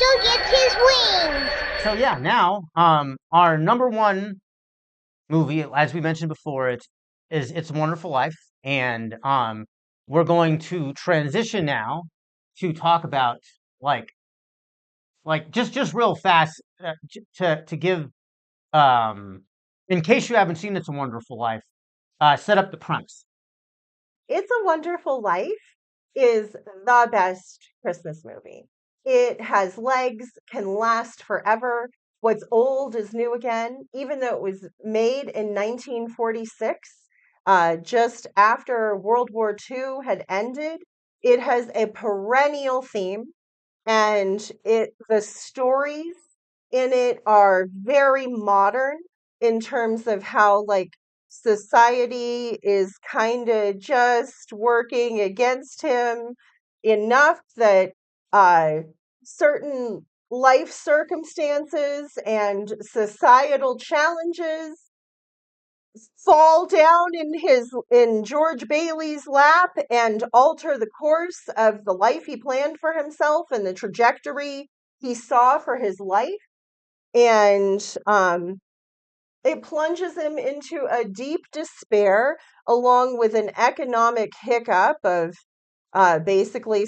eagle gets his wings. So yeah, now our number one movie, as we mentioned before, It's a Wonderful Life, and we're going to transition now to talk about like just real fast to give um in case you haven't seen It's a Wonderful Life, set up the premise. It's a Wonderful Life is the best Christmas movie. It has legs, can last forever. What's old is new again, even though it was made in 1946, just after World War II had ended. It has a perennial theme, and the stories in it are very modern in terms of how like society is kind of just working against him enough that uh certain life circumstances and societal challenges fall down in George Bailey's lap and alter the course of the life he planned for himself and the trajectory he saw for his life. And it plunges him into a deep despair, along with an economic hiccup of basically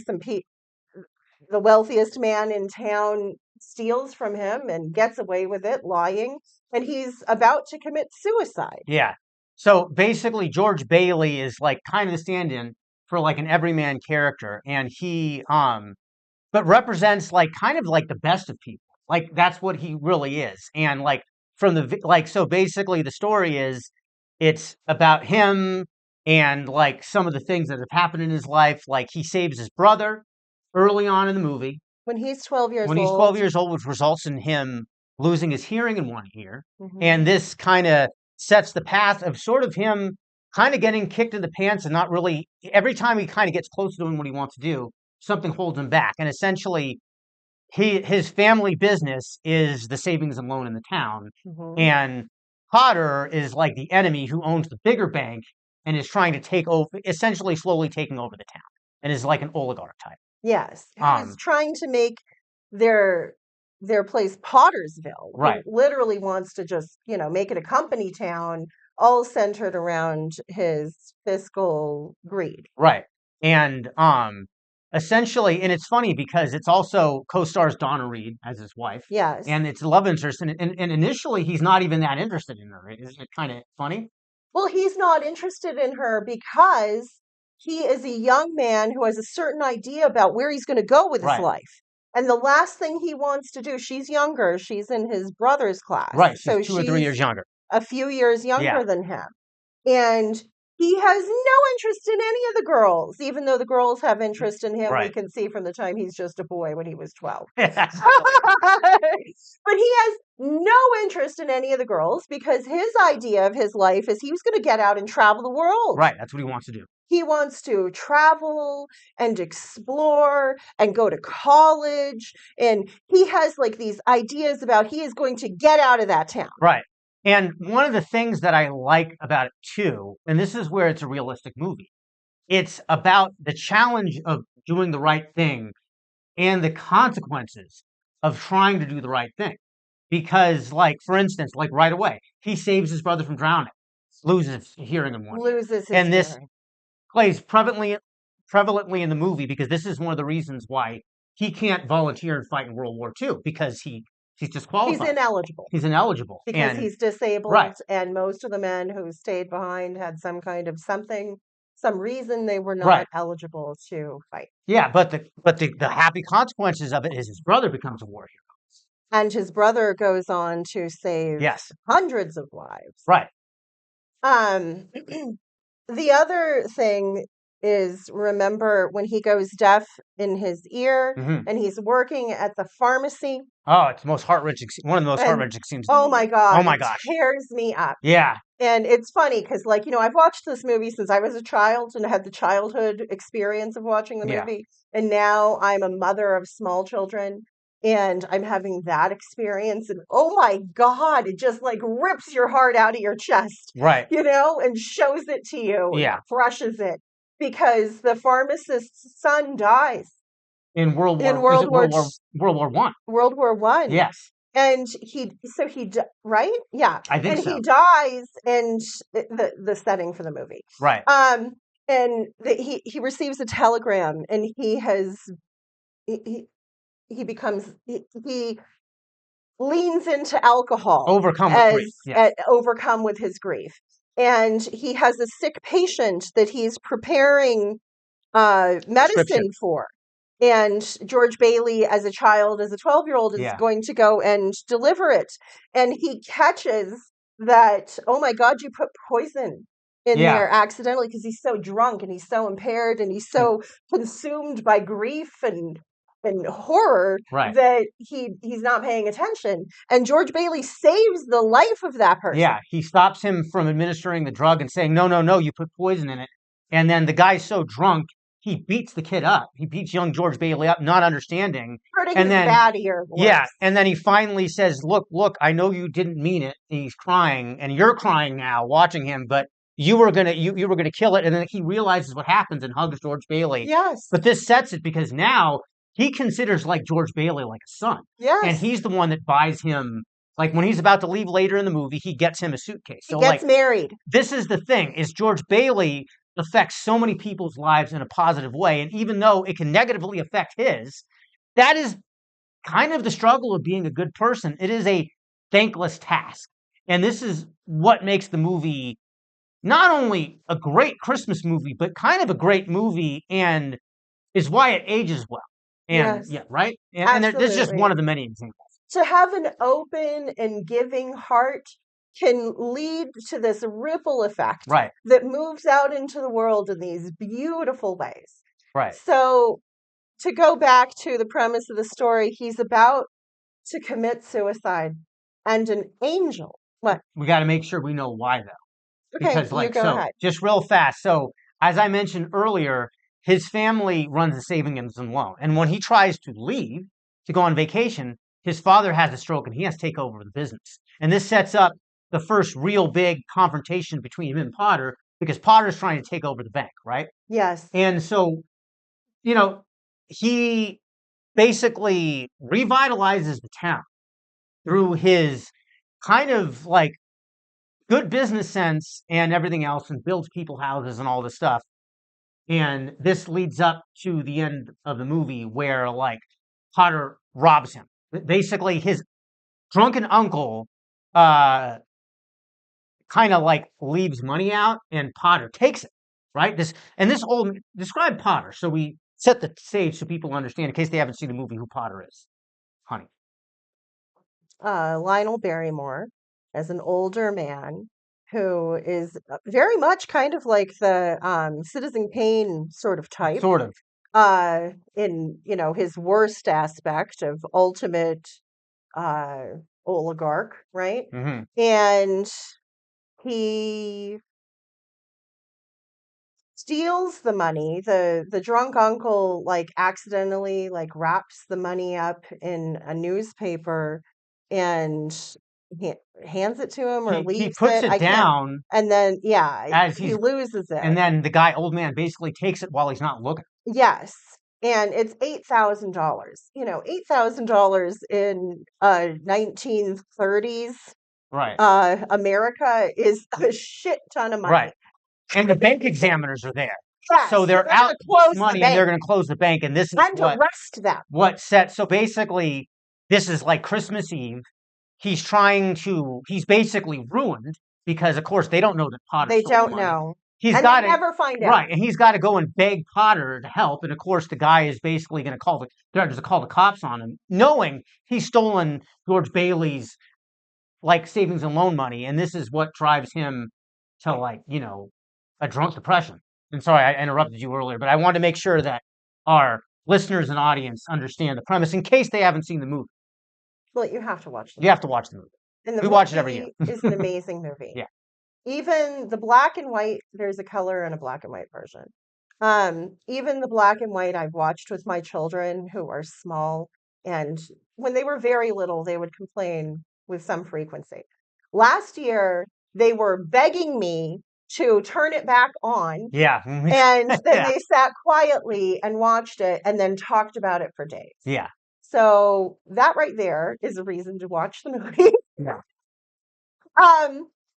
the wealthiest man in town steals from him and gets away with it, lying, and he's about to commit suicide. Yeah. So basically, George Bailey is like kind of the stand-in for like an everyman character, and he but represents like kind of like the best of people. Like that's what he really is. And like so basically the story is it's about him and like some of the things that have happened in his life. Like he saves his brother early on in the movie When he's 12 years when he's old. 12 years old, which results in him losing his hearing in one ear. Mhm. And this kind of sets the path of sort of him kind of getting kicked in the pants and not really, every time he kind of gets close to doing what he wants to do, something holds him back. And essentially, his family business is the savings and loan in the town. Mhm. And Potter is like the enemy who owns the bigger bank and is trying to take over, essentially slowly taking over the town, and is like an oligarch type. Yes, who's trying to make their place Pottersville. Right. He literally wants to just, make it a company town, all centered around his fiscal greed. Right. And essentially, and it's funny because it's also co-stars Donna Reed as his wife. Yes. And it's a love interest, and initially he's not even that interested in her. Isn't it kind of funny? Well, he's not interested in her because he is a young man who has a certain idea about where he's going to go with his Right. life. And the last thing he wants to do, she's younger, she's in his brother's class. Right. So She's 2 or 3 years younger. a few years younger Yeah. than him. And he has no interest in any of the girls, even though the girls have interest in him. Right. We can see from the time he's just a boy when he was 12. Right. But he has no interest in any of the girls because his idea of his life is he was going to get out and travel the world. That's what he wants to do. He wants to travel and explore and go to college. And he has like these ideas about he is going to get out of that town. Right. And one of the things that I like about it too, and this is where it's a realistic movie, it's about the challenge of doing the right thing and the consequences of trying to do the right thing. Because, like, for instance, like right away, he saves his brother from drowning, loses hearing in one ear. Loses his And this hearing. plays prevalently in the movie because this is one of the reasons why he can't volunteer and fight in World War II, because he's disqualified. He's ineligible. He's ineligible. Because he's disabled, Right. and most of the men who stayed behind had some kind of some reason they were not Right. eligible to fight. Yeah, but the happy consequences of it is his brother becomes a war hero. And his brother goes on to save Yes. hundreds of lives. Right. The other thing is, remember when he goes deaf in his ear Mhm. and he's working at the pharmacy? Oh, it's the most heart-wrenching, one of the most And- heart-wrenching scenes. in the Oh movie. my God. Oh my it gosh. tears me up. Yeah. And it's funny because, like, I've watched this movie since I was a child and had the childhood experience of watching the Yeah. movie. And now I'm a mother of small children and I'm having that experience. And oh my God, it just like rips your heart out of your chest, Right. and shows it to you. Yeah. Crushes it because the pharmacist's son dies. in World in War, was World it War World War One? World War One. Yes, And right? Yeah. I think And so. he dies in the setting for the movie. Right. Um, and he receives a telegram, and he he becomes he leans into alcohol Overcome with grief. as Yes. overcome with his grief. And he has a sick patient that he's preparing Prescription. medicine for. And George Bailey, as a child, as a 12-year-old, is Yeah. going to go and deliver it. And he catches that, oh my God, you put poison in Yeah. there accidentally, because he's so drunk and he's so impaired and he's And- so consumed by grief and horror Right. that he's not paying attention. And George Bailey saves the life of that person. Yeah. He stops him from administering the drug and saying, "No, no, no, you put poison in it." And then the guy's so drunk, he beats the kid up. He beats young George Bailey up, not understanding. Hurting And his then, bad ear yeah, worse. and then he finally says, "Look, I know you didn't mean it." And he's crying, and you're crying now, watching him, but you were gonna kill it. And then he realizes what happens and hugs George Bailey. Yes. But this sets it because now he considers like George Bailey like a son, and Yes. he's the one that buys him. Like when he's about to leave later in the movie, he gets him a suitcase. He So gets like married. this is the thing: is George Bailey affects so many people's lives in a positive way, and even though it can negatively affect his, that is kind of the struggle of being a good person. It is a thankless task. And this is what makes the movie not only a great Christmas movie, but kind of a great movie and is why it ages well. And Yes. yeah, right? And this is just Absolutely. one of the many examples. To have an open and giving heart can lead to this ripple effect Right, that moves out into the world in these beautiful ways. right. So, to go back to the premise of the story, he's about to commit suicide, and an angel. What? We got to make sure we know why though. Okay, Because you like go so ahead. just real fast. So as I mentioned earlier, his family runs a savings and loan. And when he tries to leave to go on vacation, his father has a stroke and he has to take over the business. And this sets up the first real big confrontation between him and Potter because Potter's trying to take over the bank, right? Yes. And so, you know, he basically revitalizes the town through his kind of like good business sense and everything else and builds people houses and all this stuff. And this leads up to the end of the movie where like Potter robs him. Basically his drunken uncle kind of like leaves money out and Potter takes it. Right? This whole describe Potter. So we set the stage so people understand in case they haven't seen the movie who Potter is. Honey. Lionel Barrymore as an older man who is very much kind of like the Citizen Kane sort of type, Sort of. in his worst aspect of ultimate uh, oligarch, right? Hmm. And he steals the money. The drunk uncle like accidentally like wraps the money up in a newspaper and he hands it to him or He leaves puts it. it I can't. down And then yeah, as he he's loses and it. then the guy old man basically takes it while he's not looking. Yes. And it's $8,000. $8,000 in 1930s Right. America is a shit ton of money. Right. And the bank examiners are there. Yes, So they're gonna out close the money and they're bank going to close the bank. And this is and arrest them. what sets. So basically, this is like Christmas Eve. He's basically ruined because, of course, they don't know that Potter They stole the don't money. know. He's And got they to, never find out. right. And he's got to go and beg Potter to help. And of course, the guy is basically going to call the cops on him, knowing he's stolen George Bailey's like savings and loan money. And this is what drives him to like, a drunk depression. And sorry, I interrupted you earlier, but I wanted to make sure that our listeners and audience understand the premise in case they haven't seen the movie. Well, you have to watch the You have to watch the movie. And the We watch it every year. movie is an amazing movie. Yeah. Even the black and white, there's a color and a black and white version. Even the black and white I've watched with my children who are small, and when they were very little, they would complain with some frequency. Last year, they were begging me to turn it back on. Yeah. And then Yeah. they sat quietly and watched it and then talked about it for days. Yeah. So that right there is a reason to watch the movie. Yeah.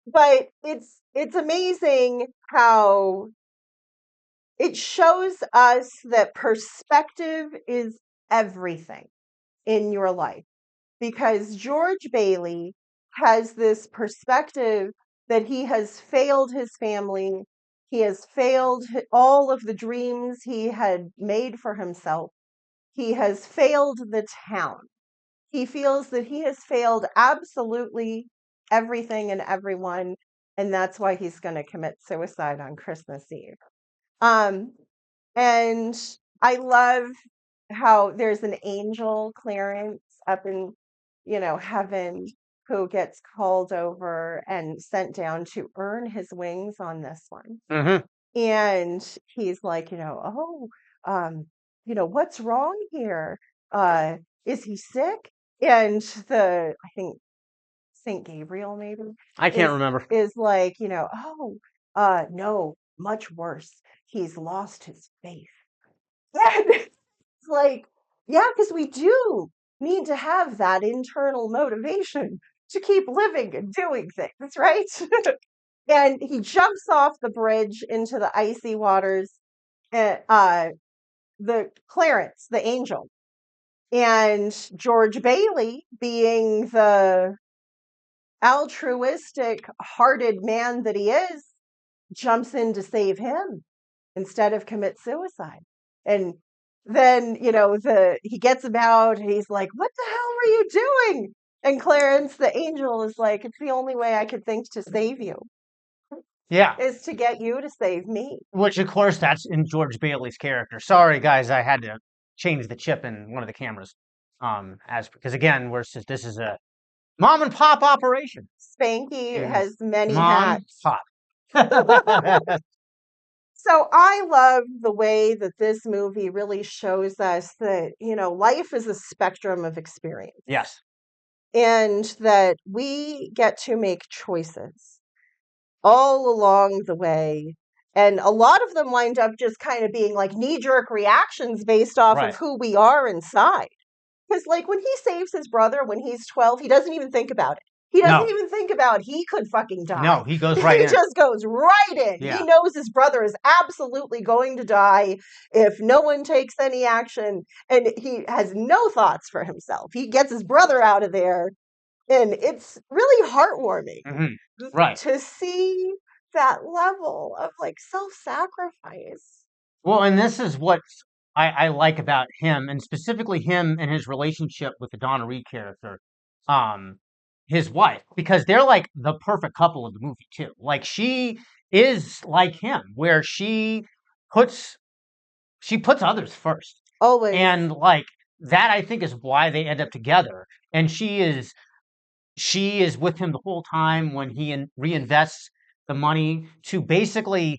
But it's amazing how it shows us that perspective is everything in your life, because George Bailey has this perspective that he has failed his family. He has failed all of the dreams he had made for himself. He has failed the town. He feels that he has failed absolutely everything and everyone, and that's why he's going to commit suicide on Christmas Eve. Um, and I love how there's an angel, Clarence, up in, heaven, who gets called over and sent down to earn his wings on this one. Mm-hmm. And he's like, oh, what's wrong here? Is he sick? And I think Saint Gabriel maybe I can't is remember. like, oh, no, much worse. He's lost his faith. And it's like, yeah, because we do need to have that internal motivation to keep living and doing things, right? And he jumps off the bridge into the icy waters. The Clarence, the angel, and George Bailey, being the altruistic hearted man that he is, jumps in to save him instead of commit suicide. And then, he gets about, he's like, what the hell were you doing? And Clarence, the angel, is like, it's the only way I could think to save you, Yeah. is to get you to save me. Which, of course, that's in George Bailey's character. Sorry, guys, I had to change the chip in one of the cameras. Because again, this is a mom and pop operation. Spanky Is has many mom hats. pop. So I love the way that this movie really shows us that, life is a spectrum of experience, Yes. and that we get to make choices all along the way. And a lot of them wind up just kind of being like knee-jerk reactions based off Right. of who we are inside. Because, like, when he saves his brother when he's 12, he doesn't even think about it. He doesn't No. even think about he could fucking die. No, he goes right He in. just goes right in. Yeah. He knows his brother is absolutely going to die if no one takes any action, and he has no thoughts for himself. He gets his brother out of there, and it's really heartwarming Mm-hmm. Right. to see that level of like self-sacrifice. Well, and this is what I like about him, and specifically him and his relationship with the Donna Reed character, his wife, because they're like the perfect couple of the movie too. Like she is like him, where puts she puts others first, Always. and like that, I think is why they end up together. And she is with him the whole time when he reinvests the money to basically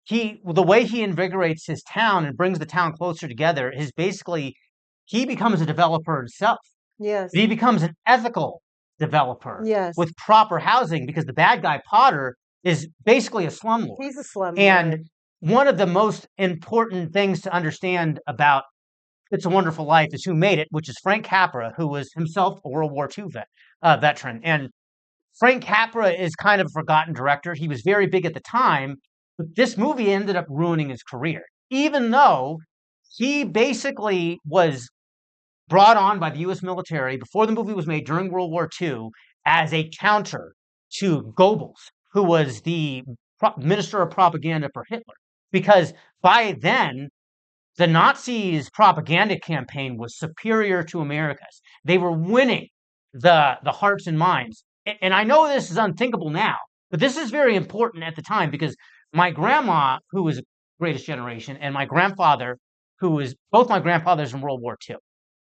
the way he invigorates his town and brings the town closer together is basically he becomes a developer himself. Yes. He becomes an ethical developer Yes. with proper housing, because the bad guy Potter is basically a slumlord. He's a slumlord. And one of the most important things to understand about It's a Wonderful Life is who made it, which is Frank Capra, who was himself a World War II veteran. And Frank Capra is kind of a forgotten director. He was very big at the time, but this movie ended up ruining his career, even though he basically was brought on by the U.S. military before the movie was made during World War II as a counter to Goebbels, who was the minister of propaganda for Hitler. Because by then, the Nazis' propaganda campaign was superior to America's. They were winning the hearts and minds. And I know this is unthinkable now, but this is very important at the time, because my grandma, who was Greatest Generation, and my grandfather, who was both my grandfathers in World War II.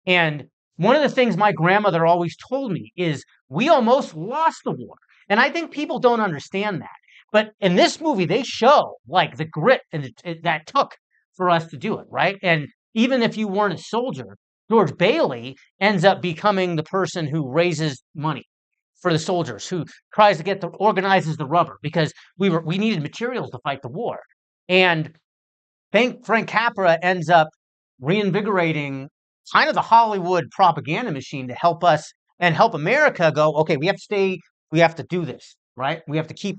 And one of the things my grandmother always told me is we almost lost the war. And I think people don't understand that. But in this movie, they show like the grit that took for us to do it, right? And even if you weren't a soldier, George Bailey ends up becoming the person who raises money for the soldiers, who tries to organizes the rubber, because we needed materials to fight the war. And Frank Capra ends up reinvigorating kind of the Hollywood propaganda machine to help us and help America go, okay, we have to do this, right? We have to keep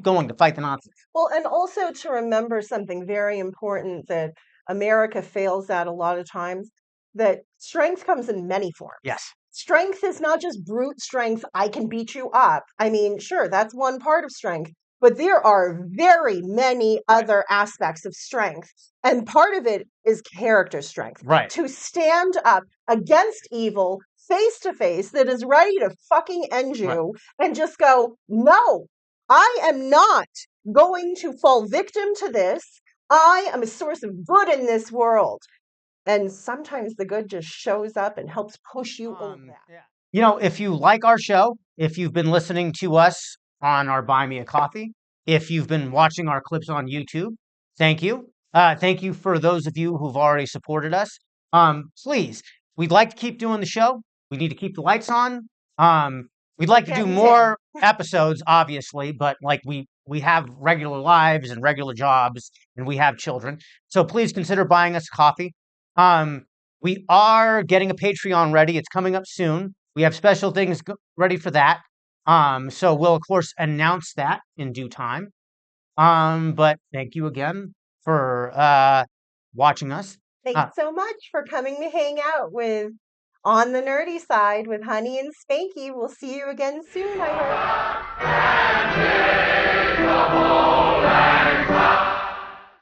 going to fight the Nazis. Well, and also to remember something very important that America fails at a lot of times, that strength comes in many forms. Yes. Strength is not just brute strength, I can beat you up. I mean, sure, that's one part of strength, but there are very many other aspects of strength. And part of it is character strength. Right. To stand up against evil face to face that is ready to fucking end you and just go, no, I am not going to fall victim to this. I am a source of good in this world. And sometimes the good just shows up and helps push you over that. You know, if you like our show, if you've been listening to us on our Buy Me a Coffee, if you've been watching our clips on YouTube, thank you. Thank you for those of you who've already supported us. Please, we'd like to keep doing the show. We need to keep the lights on. We'd like to do more episodes, obviously, but like we have regular lives and regular jobs, and we have children. So please consider buying us a coffee. We are getting a Patreon ready. It's coming up soon. We have special things ready for that. So we'll of course announce that in due time. But thank you again for watching us. Thanks so much for coming to hang out with On the Nerdy Side with Honey and Spanky. We'll see you again soon, I hope.